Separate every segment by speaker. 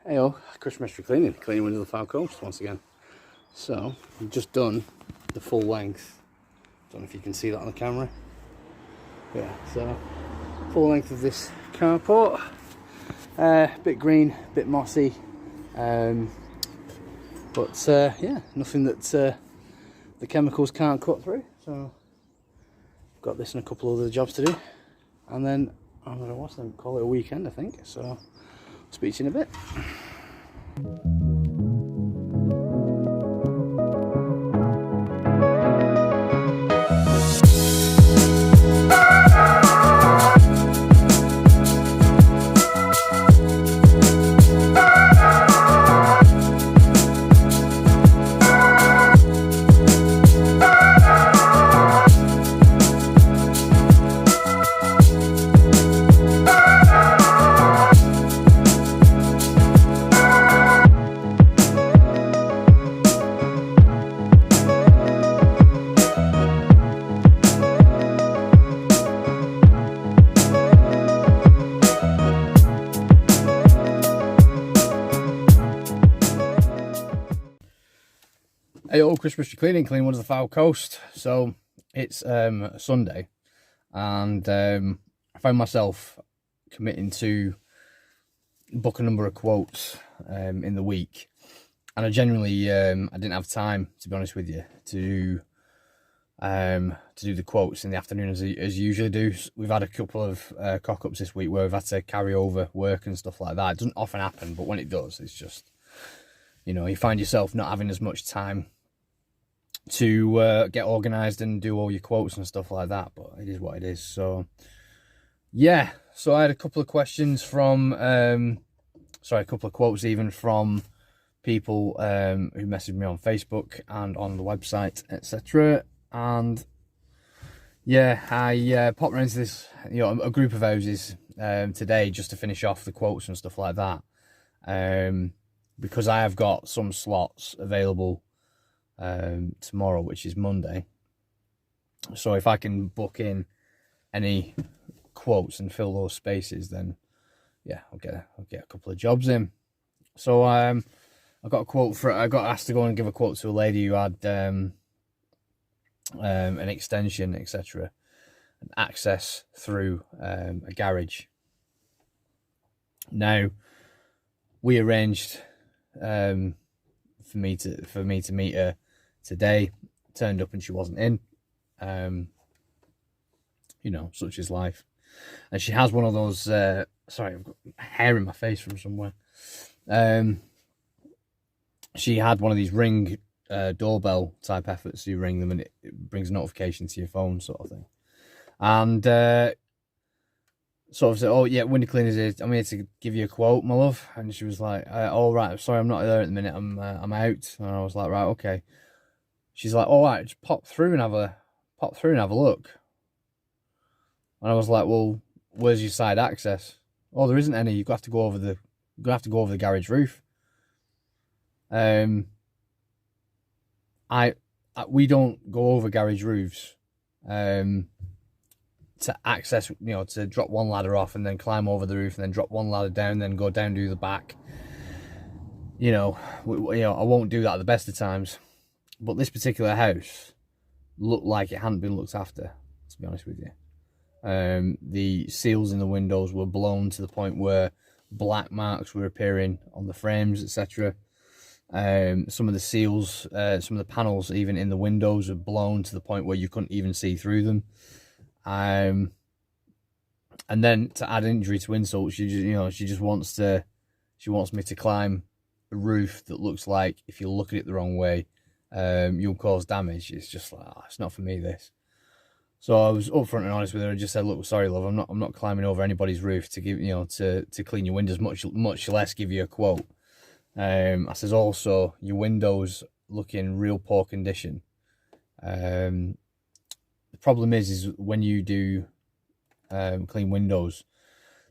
Speaker 1: Heyo, Chris Mystery cleaning Windows of the Far Coast once again. So, we've just done the full length. Don't know if you can see that on the camera. Yeah, so full length of this carport. Bit green, bit mossy. Yeah, nothing that the chemicals can't cut through. So, got this and a couple of other jobs to do. And then, I'm going to call it a weekend, I think. So, speak to you in a bit. Hey, all Chris Mystery cleaning Windows of the Far Coast. So it's Sunday, and I found myself committing to book a number of quotes in the week, and I genuinely I didn't have time, to be honest with you, to do the quotes in the afternoon as you usually do. We've had a couple of cock-ups this week where we've had to carry over work and stuff like that. It doesn't often happen, but when it does, it's just, you know, you find yourself not having as much time to get organised and do all your quotes and stuff like that, but it is what it is. So yeah, so I had a couple of questions from a couple of quotes even from people who messaged me on Facebook and on the website, etc. And yeah, I popped around to this, you know, a group of houses today just to finish off the quotes and stuff like that, because I have got some slots available tomorrow, which is Monday. So if I can book in any quotes and fill those spaces, then yeah, I'll get a couple of jobs in. So I got a quote I got asked to go and give a quote to a lady who had an extension, etc., and access through a garage. Now, we arranged for me to meet her today. Turned up and she wasn't in. You know, such is life. And she has one of those sorry, I've got hair in my face from somewhere. She had one of these Ring doorbell type efforts. You ring them and it brings a notification to your phone, sort of thing. And sort of said, "Oh yeah, window cleaners here. I'm here to give you a quote, my love." And she was like, "All right, sorry, I'm not there at the minute. I'm out." And I was like, "Right, okay." She's like, "All right, just pop through and have a look." And I was like, "Well, where's your side access?" "Oh, there isn't any. You've got to go over the garage roof." We don't go over garage roofs to access, you know, to drop one ladder off and then climb over the roof and then drop one ladder down, then go down to the back. You know, I won't do that at the best of times. But this particular house looked like it hadn't been looked after, to be honest with you. The seals in the windows were blown to the point where black marks were appearing on the frames, etc. Some of the seals, some of the panels even in the windows are blown to the point where you couldn't even see through them. And then to add injury to insult, she wants me to climb a roof that looks like, if you look at it the wrong way, you'll cause damage. It's just like, it's not for me, this. So I was upfront and honest with her and just said, "Look, sorry, love, I'm not climbing over anybody's roof to give, you know, to clean your windows, much less give you a quote." I says, "Also, your windows look in real poor condition. The problem is when you do clean windows,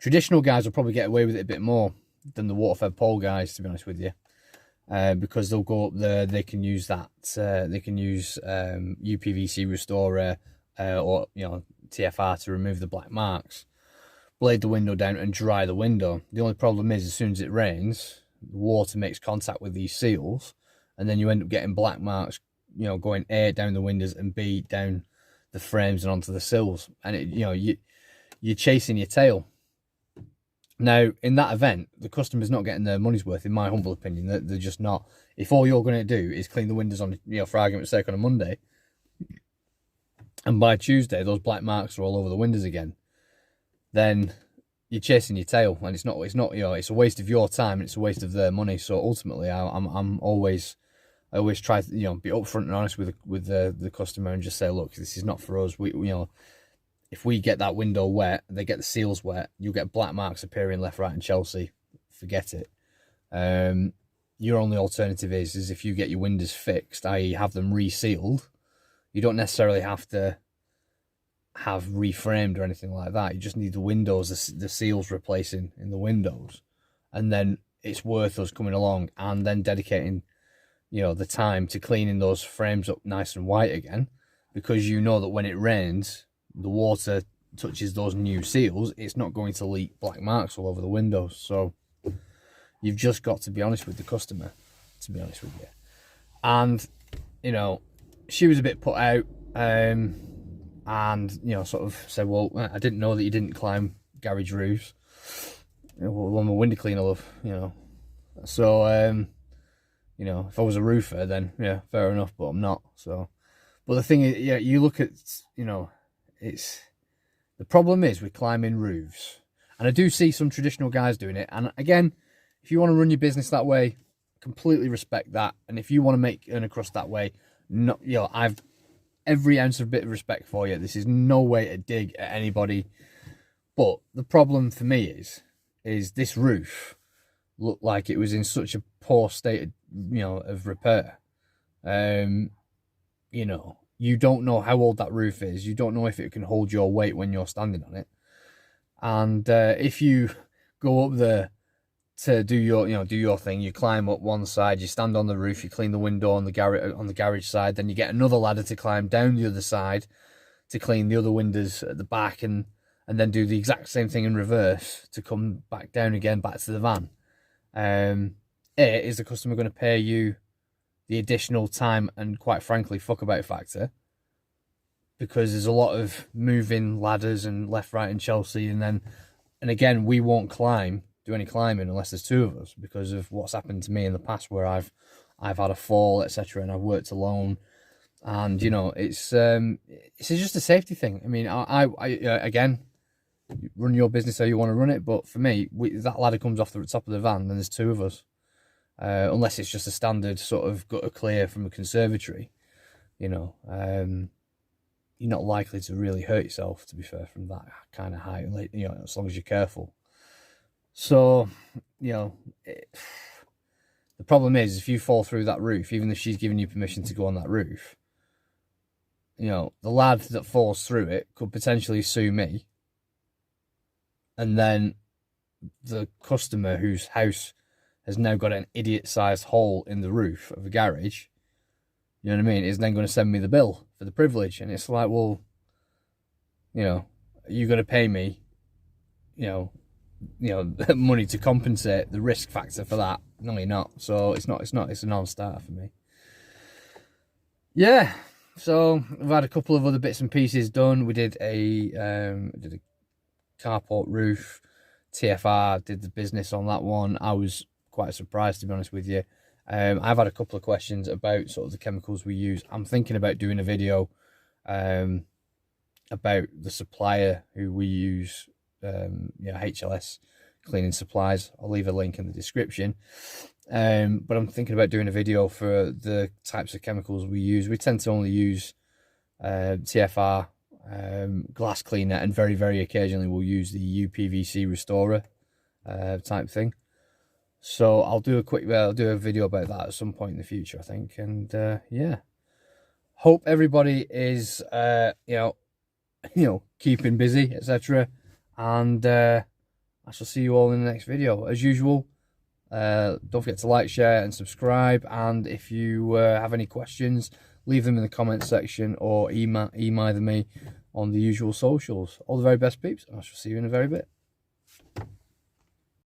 Speaker 1: traditional guys will probably get away with it a bit more than the water-fed pole guys, to be honest with you, because they'll go up there, they can use that, they can use UPVC restorer or, you know, TFR to remove the black marks, blade the window down and dry the window. The only problem is, as soon as it rains, the water makes contact with these seals, and then you end up getting black marks, you know, going A, down the windows, and B, down the frames and onto the sills. And it, you know, you're chasing your tail. Now, in that event, the customer's not getting their money's worth, in my humble opinion. They're just not. If all you're going to do is clean the windows on, you know, for argument's sake, on a Monday, and by Tuesday those black marks are all over the windows again, then you're chasing your tail, and it's not, you know, it's a waste of your time and it's a waste of their money. So ultimately, I always try to, you know, be upfront and honest with the customer and just say, look, this is not for us. We you know, if we get that window wet, they get the seals wet, you'll get black marks appearing left, right, and Chelsea. Forget it. Your only alternative is if you get your windows fixed, i.e. have them resealed. You don't necessarily have to have reframed or anything like that. You just need the windows, the seals replacing in the windows. And then it's worth us coming along and then dedicating, you know, the time to cleaning those frames up nice and white again, because you know that when it rains, the water touches those new seals, it's not going to leak black marks all over the windows. So you've just got to be honest with the customer, to be honest with you. And, you know, she was a bit put out, and, you know, sort of said, well, I didn't know that you didn't climb garage roofs. You know, well, I'm a window cleaner, love, you know. So, you know, if I was a roofer, then, yeah, fair enough, but I'm not. So, but the thing is, yeah, you look at, you know, the problem is with climbing roofs, and I do see some traditional guys doing it. And again, if you want to run your business that way, completely respect that. And if you want to make earn across that way, not, you know, I've every ounce of bit of respect for you. This is no way to dig at anybody. But the problem for me is this roof looked like it was in such a poor state of, you know, of repair. You know, you don't know how old that roof is. You don't know if it can hold your weight when you're standing on it. And if you go up there to do your thing, you climb up one side, you stand on the roof, you clean the window on the garage side, then you get another ladder to climb down the other side to clean the other windows at the back, and then do the exact same thing in reverse to come back down again, back to the van. Is the customer going to pay you the additional time and, quite frankly, fuck about factor? Because there's a lot of moving ladders and left, right, and Chelsea, and again, we won't do any climbing unless there's two of us, because of what's happened to me in the past where I've had a fall, etc., and I've worked alone. And, you know, it's just a safety thing. I mean, I again, run your business how you want to run it, but for me, that ladder comes off the top of the van, and there's two of us. Unless it's just a standard sort of gutter clear from a conservatory, you know, you're not likely to really hurt yourself, to be fair, from that kind of height, you know, as long as you're careful. So, you know, the problem is, if you fall through that roof, even if she's giving you permission to go on that roof, you know, the lad that falls through it could potentially sue me. And then the customer whose house has now got an idiot-sized hole in the roof of a garage, you know what I mean, is then going to send me the bill for the privilege. And it's like, well, you know, are you going to pay me, you know, money to compensate the risk factor for that? No, you're not. So it's a non-starter for me. Yeah. So we've had a couple of other bits and pieces done. We did a carport roof, TFR, did the business on that one. I was quite surprised, to be honest with you. I've had a couple of questions about sort of the chemicals we use. I'm thinking about doing a video about the supplier who we use, HLS cleaning supplies. I'll leave a link in the description. But I'm thinking about doing a video for the types of chemicals we use. We tend to only use TFR, glass cleaner, and very, very occasionally we'll use the UPVC restorer type thing. So I'll do a video about that at some point in the future, I think. And yeah, hope everybody is keeping busy, etc. And I shall see you all in the next video. As usual, don't forget to like, share, and subscribe. And if you have any questions, leave them in the comments section or email me on the usual socials. All the very best, peeps, and I shall see you in a very bit.